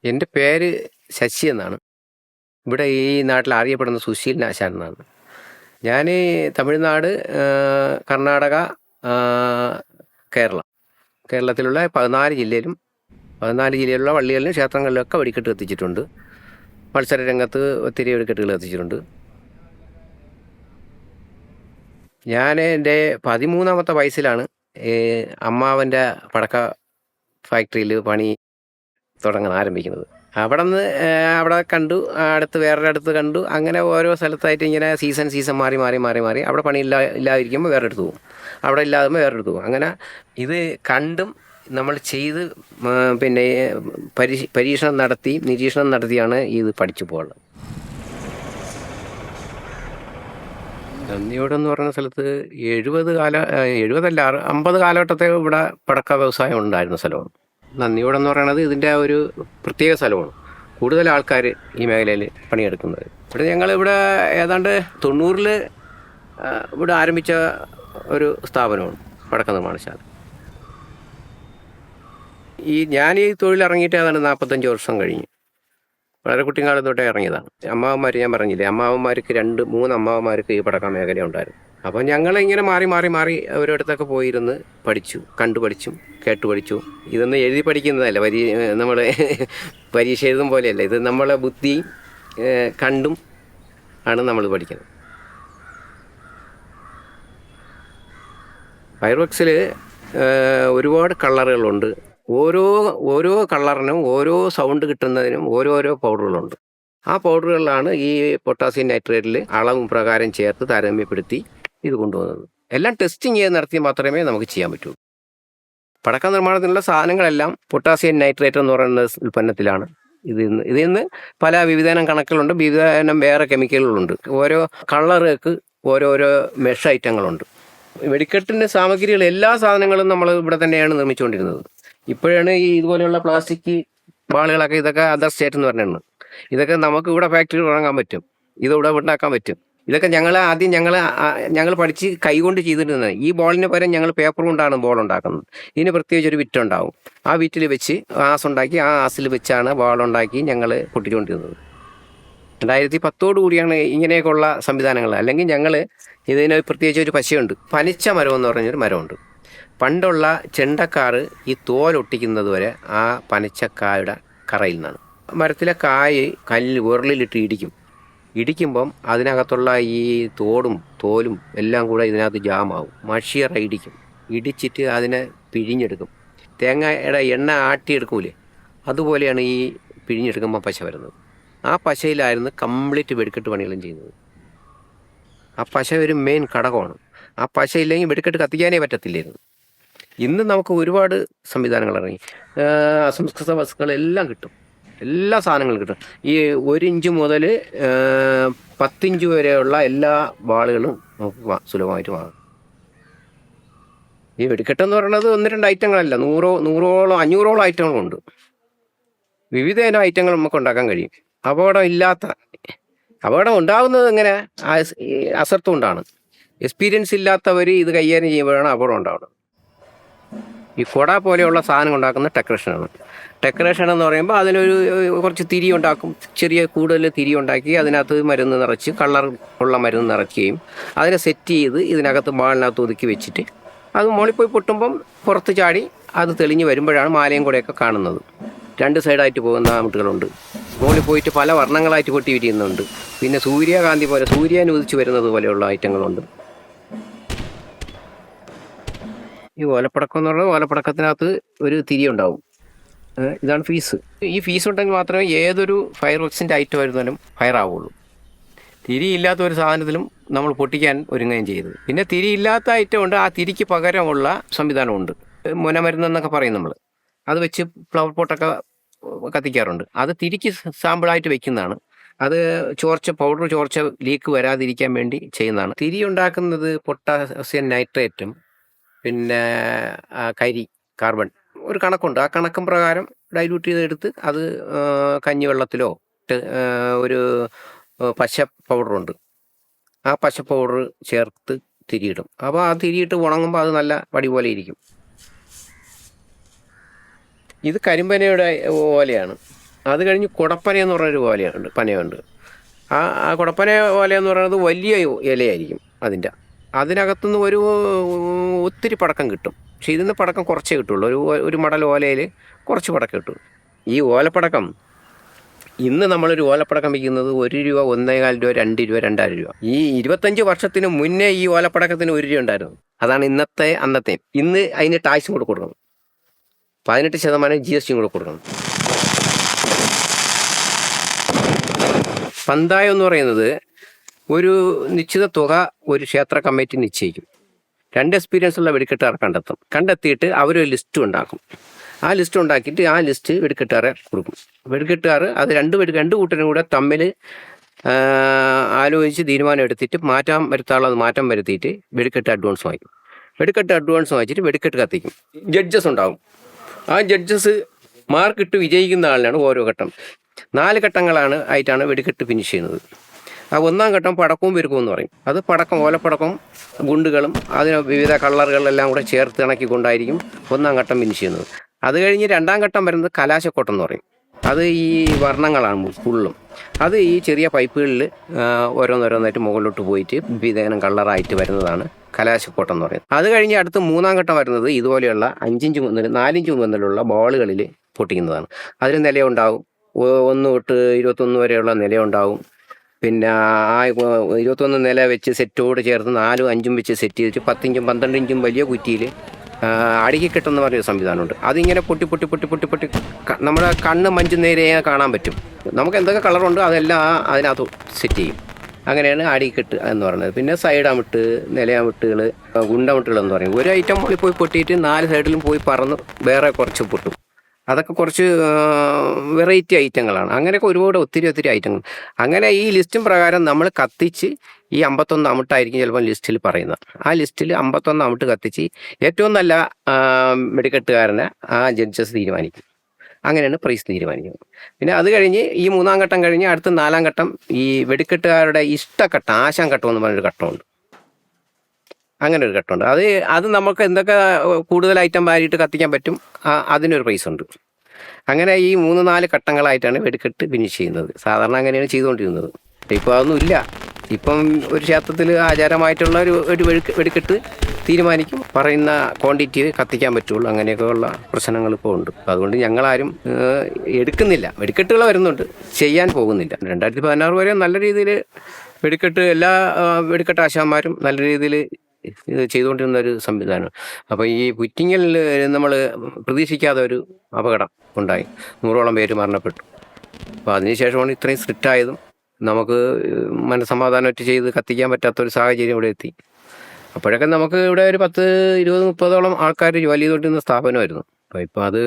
എൻ്റെ പേര് ശശി എന്നാണ്. ഇവിടെ ഈ നാട്ടിൽ അറിയപ്പെടുന്ന സുശീലൻ ആശാൻ എന്നാണ്. ഞാൻ തമിഴ്നാട്, കർണാടക, കേരളം, കേരളത്തിലുള്ള 14 ജില്ലയിലുള്ള പള്ളികളിലും ക്ഷേത്രങ്ങളിലൊക്കെ വെടിക്കെട്ട് കത്തിച്ചിട്ടുണ്ട്. മത്സര രംഗത്ത് ഒത്തിരി വെടിക്കെട്ടുകൾ കത്തിച്ചിട്ടുണ്ട്. ഞാൻ എൻ്റെ 13ാമത്തെ വയസ്സിലാണ് അമ്മാവൻ്റെ പടക്ക ഫാക്ടറിയിൽ പണി ആരംഭിക്കുന്നത്. അവിടെ കണ്ടു, അടുത്ത് വേറൊരിടത്ത് കണ്ടു, അങ്ങനെ ഓരോ സ്ഥലത്തായിട്ട് ഇങ്ങനെ സീസൺ മാറി അവിടെ പണി ഇല്ലാതിരിക്കുമ്പോൾ വേറെടുത്ത് പോകും, അവിടെ ഇല്ലാതുമ്പോൾ വേറെടുത്ത് പോകും. അങ്ങനെ ഇത് കണ്ടും നമ്മൾ ചെയ്ത് പിന്നെ നിരീക്ഷണം നടത്തിയാണ് ഇത് പഠിച്ചു പോകുന്നത്. നന്ദിയോടെന്ന് പറയുന്ന സ്ഥലത്ത് 50 കാലഘട്ടത്തെ ഇവിടെ പടക്ക വ്യവസായം ഉണ്ടായിരുന്ന സ്ഥലമാണ്. നന്ദിയോടെന്ന് പറയുന്നത് ഇതിൻ്റെ ഒരു പ്രത്യേക സ്ഥലമാണ്. കൂടുതൽ ആൾക്കാർ ഈ മേഖലയിൽ പണിയെടുക്കുന്നത്. ഞങ്ങളിവിടെ ഏതാണ്ട് 90-ൽ ഇവിടെ ആരംഭിച്ച ഒരു സ്ഥാപനമാണ് പടക്ക നിർമ്മാണശാല. ഞാൻ ഈ തൊഴിലിറങ്ങിയിട്ട് ഏതാണ്ട് 45 വർഷം കഴിഞ്ഞു. വളരെ കുട്ടിക്കാലം തൊട്ടേ ഇറങ്ങിയതാണ്. അമ്മാവന്മാർ, ഞാൻ പറഞ്ഞില്ലേ, അമ്മാവന്മാർക്ക് 2-3 അമ്മാവന്മാർക്ക് ഈ പടക്ക മേഖല ഉണ്ടായിരുന്നു. അപ്പം ഞങ്ങളിങ്ങനെ മാറി ഓരോരുത്തൊക്കെ പോയിരുന്ന് പഠിച്ചു, പഠിച്ചും കേട്ടു പഠിച്ചു. ഇതൊന്നും എഴുതി പഠിക്കുന്നതല്ല, നമ്മൾ പരീക്ഷ എഴുതും പോലെയല്ല. ഇത് നമ്മളെ ബുദ്ധി കണ്ടും ആണ് നമ്മൾ പഠിക്കുന്നത്. ഫയർ വർക്സിൽ ഒരുപാട് കളറുകളുണ്ട്. ഓരോ കളറിനും ഓരോ സൗണ്ട് കിട്ടുന്നതിനും ഓരോരോ പൗഡറുകളുണ്ട്. ആ പൗഡറുകളിലാണ് ഈ പൊട്ടാസ്യം നൈട്രേറ്റിൽ അളവും പ്രകാരം ചേർത്ത് താരതമ്യപ്പെടുത്തി ഇത് കൊണ്ടുപോകുന്നത്. എല്ലാം ടെസ്റ്റിംഗ് ചെയ്ത് നടത്തി മാത്രമേ നമുക്ക് ചെയ്യാൻ പറ്റൂ. പടക്ക നിർമ്മാണത്തിനുള്ള സാധനങ്ങളെല്ലാം പൊട്ടാസ്യം നൈട്രേറ്റ് എന്ന് പറയുന്ന ഉൽപ്പന്നത്തിലാണ്. ഇതിൽ നിന്ന് പല വിവിധനം കണക്കുകളുണ്ട്, വിവിധനം വേറെ കെമിക്കലുകളുണ്ട്. ഓരോ കളറുകൾക്ക് ഓരോരോ മെഷ് ഐറ്റങ്ങളുണ്ട്. വെടിക്കെട്ടിൻ്റെ സാമഗ്രികൾ, എല്ലാ സാധനങ്ങളും നമ്മൾ ഇവിടെ തന്നെയാണ് നിർമ്മിച്ചുകൊണ്ടിരുന്നത്. ഇപ്പോഴാണ് ഈ ഇതുപോലെയുള്ള പ്ലാസ്റ്റിക് ബാളുകളൊക്കെ, ഇതൊക്കെ അതർ സ്റ്റേറ്റ് എന്ന് പറഞ്ഞിരുന്നു. ഇതൊക്കെ നമുക്ക് ഇവിടെ ഫാക്ടറി തുടങ്ങാൻ പറ്റും, ഇതിവിടെ ഉണ്ടാക്കാൻ പറ്റും. ഇതൊക്കെ ഞങ്ങൾ പഠിച്ച് കൈകൊണ്ട് ചെയ്തിരുന്നത്. ഈ ബോളിന് പകരം ഞങ്ങൾ പേപ്പർ കൊണ്ടാണ് ബോൾ ഉണ്ടാക്കുന്നത്. ഇതിന് പ്രത്യേകിച്ചൊരു വിറ്റുണ്ടാവും. ആ വിറ്റിൽ വെച്ച് ആസുണ്ടാക്കി ആ ആസിൽ വെച്ചാണ് ബോളുണ്ടാക്കി ഞങ്ങൾ പൊട്ടിച്ചുകൊണ്ടിരുന്നത്. 2010 കൂടിയാണ് ഇങ്ങനെയൊക്കെയുള്ള സംവിധാനങ്ങൾ. അല്ലെങ്കിൽ ഞങ്ങൾ ഇതിന് പ്രത്യേകിച്ച് ഒരു പശയുണ്ട്, പനിച്ച മരം എന്ന് പറഞ്ഞൊരു മരമുണ്ട്. പണ്ടുള്ള ചെണ്ടക്കാർ ഈ തോലൊട്ടിക്കുന്നത് വരെ ആ പനച്ചക്കായുടെ കറയിൽ നിന്നാണ്. മരത്തിലെ കായ് ഉരലിലിട്ട് ഇടിക്കുമ്പം അതിനകത്തുള്ള ഈ തോലും എല്ലാം കൂടെ ഇതിനകത്ത് ജാമാവും, മഷിയറ ഇടിച്ചിട്ട് അതിനെ പിഴിഞ്ഞെടുക്കും. തേങ്ങയുടെ എണ്ണ ആട്ടിയെടുക്കൂലേ, അതുപോലെയാണ് ഈ പിഴിഞ്ഞെടുക്കുമ്പോൾ പശ വരുന്നത്. ആ പശയിലായിരുന്നു കംപ്ലീറ്റ് വെടിക്കെട്ട് പണികളും ചെയ്യുന്നത്. ആ പശ ഒരു മെയിൻ ഘടകമാണ്. ആ പശ ഇല്ലെങ്കിൽ വെടിക്കെട്ട് കത്തിക്കാനേ പറ്റത്തില്ലായിരുന്നു. ഇന്ന് നമുക്ക് ഒരുപാട് സംവിധാനങ്ങൾ ഇറങ്ങി. അസംസ്കൃത വസ്തുക്കളെല്ലാം കിട്ടും, എല്ലാ സാധനങ്ങളും കിട്ടും. ഈ 1 ഇഞ്ച് മുതൽ 10 ഇഞ്ച് വരെയുള്ള എല്ലാ വാളുകളും നമുക്ക് സുലഭമായിട്ട് വാങ്ങാം. ഈ വെടിക്കെട്ടെന്ന് പറയുന്നത് 1-2 ഐറ്റങ്ങളല്ല, 500ഓളം ഐറ്റങ്ങളുണ്ട്. വിവിധ ഇനം ഐറ്റങ്ങൾ നമുക്ക് ഉണ്ടാക്കാൻ കഴിയും. അപകടം ഉണ്ടാകുന്നത് എങ്ങനെ? അശ്രദ്ധ കൊണ്ടാണ്. എക്സ്പീരിയൻസ് ഇല്ലാത്തവർ ഇത് കൈകാര്യം ചെയ്യുമ്പോഴാണ് അപകടം ഉണ്ടാകുന്നത്. ഈ കുട പോലെയുള്ള സാധനം ഉണ്ടാക്കുന്ന ഡെക്കറേഷൻ എന്ന് പറയുമ്പോൾ അതിനൊരു കുറച്ച് തിരി ഉണ്ടാക്കും, കൂടുതൽ തിരി ഉണ്ടാക്കി അതിനകത്ത് മരുന്ന് നിറച്ച്, കളർ ഉള്ള മരുന്ന് നിറയ്ക്കുകയും അതിനെ സെറ്റ് ചെയ്ത് ഇതിനകത്ത് ബാളിനകത്ത് ഒതുക്കി വെച്ചിട്ട് അത് മുകളിൽ പോയി പൊട്ടുമ്പം പുറത്ത് ചാടി അത് തെളിഞ്ഞ് വരുമ്പോഴാണ് മാലയും കൂടെയൊക്കെ കാണുന്നത്. 2 സൈഡായിട്ട് പോകുന്ന മുട്ടുകളുണ്ട്. മുകളിൽ പോയിട്ട് പല വർണ്ണങ്ങളായിട്ട് പൊട്ടി വിരിയുന്നുണ്ട്. പിന്നെ സൂര്യകാന്തി പോലെ സൂര്യൻ ഉദിച്ച് വരുന്നത് പോലെയുള്ള ഐറ്റങ്ങളുണ്ട്. ഈ ഓലപ്പടക്കം എന്ന് പറഞ്ഞാൽ ഓലപ്പടക്കത്തിനകത്ത് ഒരു തിരി ഉണ്ടാവും. ഇതാണ് ഫീസ്. ഈ ഫീസ് ഉണ്ടെങ്കിൽ മാത്രമേ ഏതൊരു ഫയർ വർക്സിൻ്റെ ഐറ്റം വരുന്നാലും ഫയർ ആവുള്ളൂ. തിരിയില്ലാത്ത ഒരു സാധനത്തിലും നമ്മൾ പൊട്ടിക്കാൻ ഒരുങ്ങുകയും ചെയ്തത്. പിന്നെ തിരിയില്ലാത്ത ഐറ്റം ഉണ്ട്, ആ തിരിക്ക് പകരമുള്ള സംവിധാനമുണ്ട്. മുനമരുന്നെന്നൊക്കെ പറയും നമ്മൾ. അത് വെച്ച് ഫ്ലവർ പോട്ടൊക്കെ കത്തിക്കാറുണ്ട്. അത് തിരിക്ക് സാമ്പിളായിട്ട് വെക്കുന്നതാണ്. അത് പൗഡർ ചോർച്ച ലീക്ക് വരാതിരിക്കാൻ വേണ്ടി ചെയ്യുന്നതാണ്. തിരി ഉണ്ടാക്കുന്നത് പൊട്ടാസ്യം നൈട്രേറ്റും പിന്നെ കാർബൺ ഒരു കണക്കുണ്ട്. ആ കണക്കും പ്രകാരം ഡൈല്യൂട്ട് ചെയ്തെടുത്ത് അത് കഞ്ഞിവെള്ളത്തിലോ ഒരു പശ പൗഡറുണ്ട്, ആ പശ പൗഡർ ചേർത്ത് തിരിയിടും. അപ്പോൾ ആ തിരിയിട്ട് ഉണങ്ങുമ്പോൾ അത് നല്ല വടി പോലെ ഇരിക്കും. ഇത് കരിമ്പനയുടെ ഓലയാണ്. അത് കഴിഞ്ഞ് കുടപ്പന എന്ന് പറഞ്ഞൊരു ഓലയുണ്ട്, പനയുണ്ട്. ആ കുടപ്പന ഓല എന്ന് പറയുന്നത് വലിയ ഇലയായിരിക്കും അതിനകത്തുനിന്ന് ഒത്തിരി പടക്കം കിട്ടും. പക്ഷെ ഇതിന്ന് പടക്കം കുറച്ചേ കിട്ടുള്ളൂ. ഒരു മടൽ ഓലയിൽ കുറച്ച് പടക്കം കിട്ടും. ഈ ഓലപ്പടക്കം ഇന്ന് നമ്മളൊരു ഓലപ്പടക്കം വിൽക്കുന്നത് 1 രൂപ, 1,4 രൂപ, 2 രൂപ, 2,500 രൂപ. ഈ 25 വർഷത്തിന് മുന്നേ ഈ ഓലപ്പടക്കത്തിന് 1 രൂപ ഉണ്ടായിരുന്നു. അതാണ് അന്നത്തെ. ഇന്ന് അതിന് ടാക്സും കൂടെ കൊടുക്കണം, 18% GST കൂടെ കൊടുക്കണം. പന്തായം എന്ന് പറയുന്നത് ഒരു നിശ്ചിത തുക ഒരു ക്ഷേത്ര കമ്മിറ്റി നിശ്ചയിക്കും. 2 എക്സ്പീരിയൻസ് ഉള്ള വെടിക്കെട്ടുകാർ കണ്ടെത്തിയിട്ട് അവരൊരു ലിസ്റ്റ് ഉണ്ടാക്കും. ആ ലിസ്റ്റ് ഉണ്ടാക്കിയിട്ട് ആ ലിസ്റ്റ് വെടിക്കെട്ടുകാരെ കൊടുക്കും. വെടിക്കെട്ടുകാർ അത് രണ്ട് കൂട്ടരും കൂടെ തമ്മിൽ ആലോചിച്ച് തീരുമാനം എടുത്തിട്ട് മാറ്റം വരുത്തിയിട്ട് വെടിക്കെട്ട് അഡ്വാൻസ് വാങ്ങിക്കും. വെടിക്കെട്ട് അഡ്വാൻസ് വാങ്ങിച്ചിട്ട് വെടിക്കെട്ട് കത്തിക്കും. ജഡ്ജസ് ഉണ്ടാവും. ആ ജഡ്ജസ് മാർക്കിട്ട് വിജയിക്കുന്ന ആളിനാണ് ഓരോ ഘട്ടം. 4 ഘട്ടങ്ങളായിട്ടാണ് വെടിക്കെട്ട് ഫിനിഷ് ചെയ്യുന്നത്. ആ 1-ാം ഘട്ടം പടക്കവും പെരുക്കവും എന്ന് പറയും. അത് ഓലപ്പടക്കം, ഗുണ്ടുകളും അതിന് വിവിധ കളറുകളെല്ലാം കൂടെ ചേർത്ത് ഇണക്കിക്കൊണ്ടായിരിക്കും 1-ാം ഘട്ടം ഫിനിഷ് ചെയ്യുന്നത്. അത് കഴിഞ്ഞ് 2-ാം ഘട്ടം വരുന്നത് കലാശക്കൊട്ടം എന്ന് പറയും. അത് ഈ വർണ്ണങ്ങളാണ് ഫുള്ളും. അത് ഈ ചെറിയ പൈപ്പുകളിൽ ഓരോന്നോരോന്നായിട്ട് മുകളിലോട്ട് പോയിട്ട് വിവിധ കളറായിട്ട് വരുന്നതാണ് കലാശക്കൊട്ടം എന്ന് പറയുന്നത്. അത് കഴിഞ്ഞ് അടുത്ത് 3-ാം ഘട്ടം വരുന്നത് ഇതുപോലെയുള്ള 5 ഇഞ്ച് മുതൽ 4 ഇഞ്ച് മുതലുള്ള ബോളുകളിൽ പൊട്ടിക്കുന്നതാണ്. അതിന് നിലയുണ്ടാവും. 1 തൊട്ട് 21 വരെയുള്ള നിലയുണ്ടാവും. പിന്നെ ആ 21 നില വെച്ച് സെറ്റോട് ചേർത്ത് 4ഉം 5ഉം വെച്ച് സെറ്റ് ചെയ്തിട്ട് 10 ഇഞ്ചും 12 ഇഞ്ചും വലിയ കുറ്റിയിൽ അടുക്കിക്കെട്ടെന്ന് പറഞ്ഞൊരു സംവിധാനമുണ്ട്. അതിങ്ങനെ പൊട്ടി നമ്മുടെ കണ്ണ് മഞ്ച് നേരെ കാണാൻ പറ്റും. നമുക്ക് എന്തൊക്കെ കളറുണ്ടോ അതെല്ലാം അതിനകത്ത് സെറ്റ് ചെയ്യും. അങ്ങനെയാണ് അടിക്കെട്ട് എന്ന് പറയുന്നത്. പിന്നെ സൈഡമിട്ട്, നിലയമിട്ടുകൾ, ഗുണ്ടമിട്ടുകൾ എന്ന് പറയും. ഒരു ഐറ്റം പോയി പൊട്ടിയിട്ട് 4 സൈഡിലും പോയി പറന്ന് വേറെ കുറച്ച് പൊട്ടും. അതൊക്കെ കുറച്ച് വെറൈറ്റി ഐറ്റങ്ങളാണ്. അങ്ങനെയൊക്കെ ഒത്തിരി ഐറ്റങ്ങൾ. അങ്ങനെ ഈ ലിസ്റ്റും പ്രകാരം നമ്മൾ കത്തിച്ച് ഈ 51 അമിട്ടായിരിക്കും ചിലപ്പോൾ ലിസ്റ്റിൽ പറയുന്നത്. ആ ലിസ്റ്റിൽ 51 അമിട്ട് കത്തിച്ച് ഏറ്റവും നല്ല വെടിക്കെട്ടുകാരനെ ആ ജഡ്ജസ് തീരുമാനിക്കും. അങ്ങനെയാണ് പ്രൈസ് തീരുമാനിക്കുന്നത്. പിന്നെ അത് കഴിഞ്ഞ് ഈ 3-ാം ഘട്ടം കഴിഞ്ഞ് അടുത്ത 4-ാം ഘട്ടം ഈ വെടിക്കെട്ടുകാരുടെ ഇഷ്ടഘട്ടം, ആശാൻ ഘട്ടം എന്ന് പറഞ്ഞൊരു ഘട്ടമുണ്ട്. അങ്ങനെ ഒരു ഘട്ടമുണ്ട്. അത് നമുക്ക് എന്തൊക്കെ കൂടുതൽ ഐറ്റം വാരിയിട്ട് കത്തിക്കാൻ പറ്റും, അതിനൊരു പ്രൈസ് ഉണ്ട്. അങ്ങനെ ഈ 3-4 ഘട്ടങ്ങളായിട്ടാണ് വെടിക്കെട്ട് ഫിനിഷ് ചെയ്യുന്നത്. സാധാരണ അങ്ങനെയാണ് ചെയ്തുകൊണ്ടിരുന്നത്. ഇപ്പോൾ അതൊന്നും ഇല്ല. ഇപ്പം ഒരു ക്ഷേത്രത്തിൽ ആചാരമായിട്ടുള്ള ഒരു വെടിക്കെട്ട് തീരുമാനിക്കും, പറയുന്ന ക്വാണ്ടിറ്റി കത്തിക്കാൻ പറ്റുള്ളൂ. അങ്ങനെയൊക്കെയുള്ള പ്രശ്നങ്ങൾ ഇപ്പോൾ ഉണ്ട്. അതുകൊണ്ട് ഞങ്ങളാരും എടുക്കുന്നില്ല. വെടിക്കെട്ടുകൾ വരുന്നുണ്ട്, ചെയ്യാൻ പോകുന്നില്ല. 2016 വരെ നല്ല രീതിയിൽ വെടിക്കെട്ട് എല്ലാ വെടിക്കെട്ട് ആശാന്മാരും നല്ല രീതിയിൽ ഇത് ചെയ്തുകൊണ്ടിരുന്ന ഒരു സംവിധാനം. അപ്പോൾ ഈ പുറ്റിങ്ങിൽ നമ്മൾ പ്രതീക്ഷിക്കാതെ ഒരു അപകടം ഉണ്ടായി, 100ഓളം പേര് മരണപ്പെട്ടു. അപ്പോൾ അതിനുശേഷമാണ് ഇത്രയും സ്ട്രിക്റ്റ് ആയതും നമുക്ക് മനസ്സമാധാനമായിട്ട് ചെയ്ത് കത്തിക്കാൻ പറ്റാത്തൊരു സാഹചര്യം ഇവിടെ എത്തി. അപ്പോഴൊക്കെ നമുക്ക് ഇവിടെ ഒരു 10, 20, 30ഓളം ആൾക്കാർ ജോലി ചെയ്തുകൊണ്ടിരുന്ന സ്ഥാപനമായിരുന്നു. അപ്പോൾ ഇപ്പോൾ അത്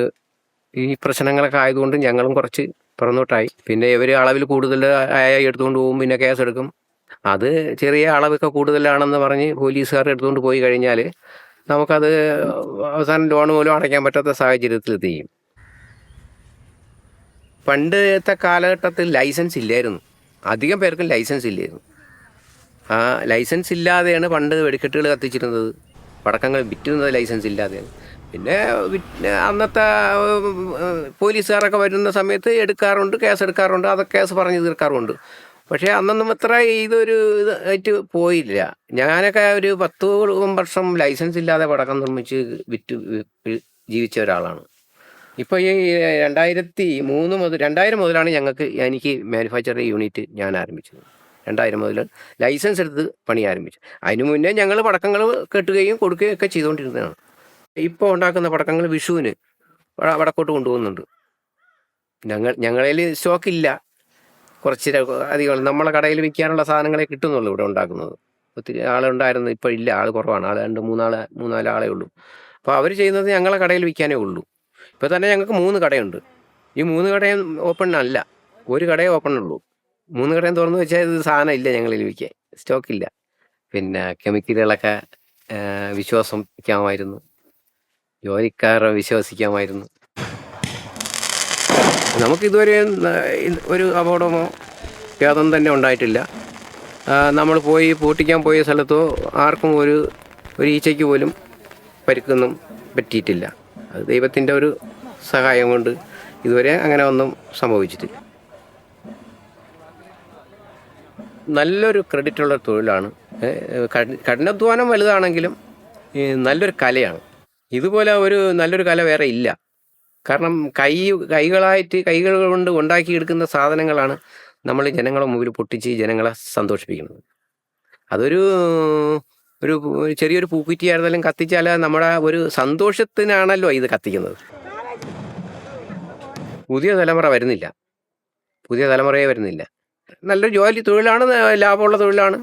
ഈ പ്രശ്നങ്ങളൊക്കെ ആയതുകൊണ്ട് ഞങ്ങളും കുറച്ച് പുറന്നോട്ടായി. പിന്നെ ഇവർ അളവിൽ കൂടുതൽ എടുത്തുകൊണ്ട് പോകും, പിന്നെ കേസെടുക്കും. അത് ചെറിയ അളവൊക്കെ കൂടുതലാണെന്ന് പറഞ്ഞ് പോലീസുകാർ എടുത്തുകൊണ്ട് പോയി കഴിഞ്ഞാൽ നമുക്കത് അവസാനം ലോൺ പോലും അടയ്ക്കാൻ പറ്റാത്ത സാഹചര്യത്തിൽ എത്തിക്കും. പണ്ടത്തെ കാലഘട്ടത്തിൽ ലൈസൻസ് ഇല്ലായിരുന്നു. അധികം പേർക്കും ലൈസൻസ് ഇല്ലായിരുന്നു. ആ ലൈസൻസ് ഇല്ലാതെയാണ് പണ്ട് വെടിക്കെട്ടുകൾ കത്തിച്ചിരുന്നത്. പടക്കങ്ങൾ വിറ്റിരുന്നത് ലൈസൻസ് ഇല്ലാതെയാണ്. പിന്നെ അന്നത്തെ പോലീസുകാരൊക്കെ വരുന്ന സമയത്ത് എടുക്കാറുണ്ട്, കേസെടുക്കാറുണ്ട്, അതൊക്കെ കേസ് പറഞ്ഞ് തീർക്കാറുണ്ട്. പക്ഷേ അന്നൊന്നും അത്ര ഇതായിട്ട് പോയില്ല. ഞാനൊക്കെ ഒരു 10 വർഷം ലൈസൻസ് ഇല്ലാതെ പടക്കം നിർമ്മിച്ച് വിറ്റ് ജീവിച്ച ഒരാളാണ്. ഇപ്പോൾ ഈ 2000 മുതലാണ് എനിക്ക് മാനുഫാക്ചറിങ് യൂണിറ്റ് ഞാൻ ആരംഭിച്ചത്. 2000 മുതൽ ലൈസൻസ് എടുത്ത് പണി ആരംഭിച്ചു. അതിന് മുന്നേ ഞങ്ങൾ പടക്കങ്ങൾ കെട്ടുകയും കൊടുക്കുകയും ഒക്കെ ചെയ്തുകൊണ്ടിരുന്നതാണ്. ഇപ്പോൾ ഉണ്ടാക്കുന്ന പടക്കങ്ങൾ വിഷുവിന് വടക്കോട്ട് കൊണ്ടുപോകുന്നുണ്ട്. ഞങ്ങളിൽ സ്റ്റോക്കില്ല, കുറച്ച് അധികം നമ്മളെ കടയിൽ വിൽക്കാനുള്ള സാധനങ്ങളെ കിട്ടുന്നുള്ളൂ ഇവിടെ ഉണ്ടാക്കുന്നത്. ഒത്തിരി ആളുണ്ടായിരുന്നു, ഇപ്പോൾ ഇല്ല, ആൾ കുറവാണ്. 2-3-4 ആളേ ഉള്ളൂ. അപ്പോൾ അവർ ചെയ്യുന്നത് ഞങ്ങളെ കടയിൽ വിൽക്കാനേ ഉള്ളൂ. ഇപ്പോൾ തന്നെ ഞങ്ങൾക്ക് 3 കടയുണ്ട്. ഈ 3 കടയും ഓപ്പൺ അല്ല, ഒരു കടയേ ഓപ്പൺ ഉള്ളൂ. 3 കടയും തുറന്നു വെച്ചാൽ ഇത് സാധനം ഇല്ല, ഞങ്ങളിൽ വിൽക്കാൻ സ്റ്റോക്കില്ല. പിന്നെ കെമിക്കലുകളൊക്കെ വിശ്വസിക്കാമായിരുന്നു, ജോലിക്കാരെ വിശ്വസിക്കാമായിരുന്നു. നമുക്കിതുവരെ ഒരു അപകടമോ യാതൊന്നും തന്നെ ഉണ്ടായിട്ടില്ല. നമ്മൾ പൊട്ടിക്കാൻ പോയ സ്ഥലത്തോ ആർക്കും ഒരു ഈച്ചയ്ക്ക് പോലും പരിക്കൊന്നും പറ്റിയിട്ടില്ല. അത് ദൈവത്തിൻ്റെ ഒരു സഹായം കൊണ്ട് ഇതുവരെ അങ്ങനെ ഒന്നും സംഭവിച്ചിട്ടില്ല. നല്ലൊരു ക്രെഡിറ്റുള്ള തൊഴിലാണ്. കഠിനാധ്വാനം വലുതാണെങ്കിലും നല്ലൊരു കലയാണ്. ഇതുപോലെ ഒരു നല്ലൊരു കല വേറെ ഇല്ല. കാരണം കൈകൾ കൊണ്ട് ഉണ്ടാക്കിയെടുക്കുന്ന സാധനങ്ങളാണ് നമ്മൾ ജനങ്ങളെ മുമ്പിൽ പൊട്ടിച്ച് ജനങ്ങളെ സന്തോഷിപ്പിക്കുന്നത്. അതൊരു ഒരു ചെറിയൊരു പൂക്കുറ്റിയായിരുന്നാലും കത്തിച്ചാൽ നമ്മുടെ ഒരു സന്തോഷത്തിനാണല്ലോ ഇത് കത്തിക്കുന്നത്. പുതിയ തലമുറയെ വരുന്നില്ല. നല്ലൊരു ജോലി തൊഴിലാണ്, ലാഭമുള്ള തൊഴിലാണ്.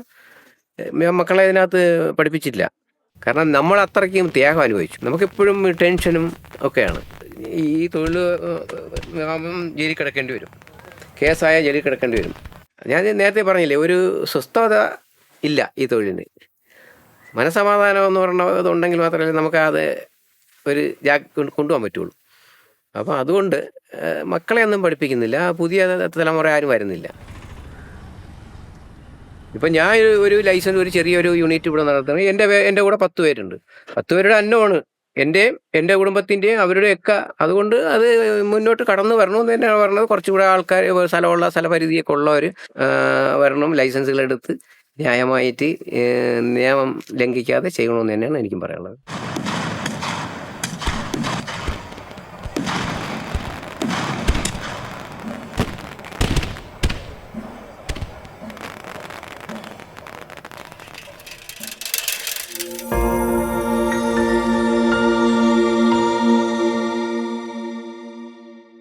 മക്കളെ ഇതിനകത്ത് പഠിപ്പിച്ചില്ല. കാരണം നമ്മൾ അത്രയ്ക്കും ത്യാഗം അനുഭവിച്ചു. നമുക്കെപ്പോഴും ടെൻഷനും ഒക്കെയാണ്. ഈ തൊഴിൽ ജയിലിൽ കിടക്കേണ്ടി വരും, കേസായ ജയിലിൽ കിടക്കേണ്ടി വരും. ഞാൻ നേരത്തെ പറഞ്ഞില്ലേ, ഒരു സ്വസ്ഥത ഇല്ല ഈ തൊഴിലിന്. മനസമാധാനം എന്ന് പറയുന്നത് ഉണ്ടെങ്കിൽ മാത്രമേ നമുക്ക് അത് ഒരു കൊണ്ടുപോകാൻ പറ്റുള്ളൂ. അപ്പോൾ അതുകൊണ്ട് മക്കളെ ഒന്നും പഠിപ്പിക്കുന്നില്ല. പുതിയ തലമുറ ആരും വരുന്നില്ല. ഇപ്പം ഞാൻ ഒരു ലൈസൻസ്, ഒരു ചെറിയൊരു യൂണിറ്റ് ഇവിടെ നടത്തുന്നത്. എൻ്റെ കൂടെ 10 പേരുണ്ട്. 10 പേരുടെ അന്നമാണ് എൻ്റെ കുടുംബത്തിൻ്റെയും അവരുടെയൊക്കെ. അതുകൊണ്ട് അത് മുന്നോട്ട് കടന്നു വരണമെന്ന് തന്നെയാണ് പറഞ്ഞത്. കുറച്ചുകൂടെ ആൾക്കാർ, സ്ഥലപരിധിയൊക്കെ ഉള്ളവർ വരണം, ലൈസൻസുകളെടുത്ത് ന്യായമായിട്ട് നിയമം ലംഘിക്കാതെ ചെയ്യണമെന്ന് തന്നെയാണ് എനിക്കും പറയാനുള്ളത്.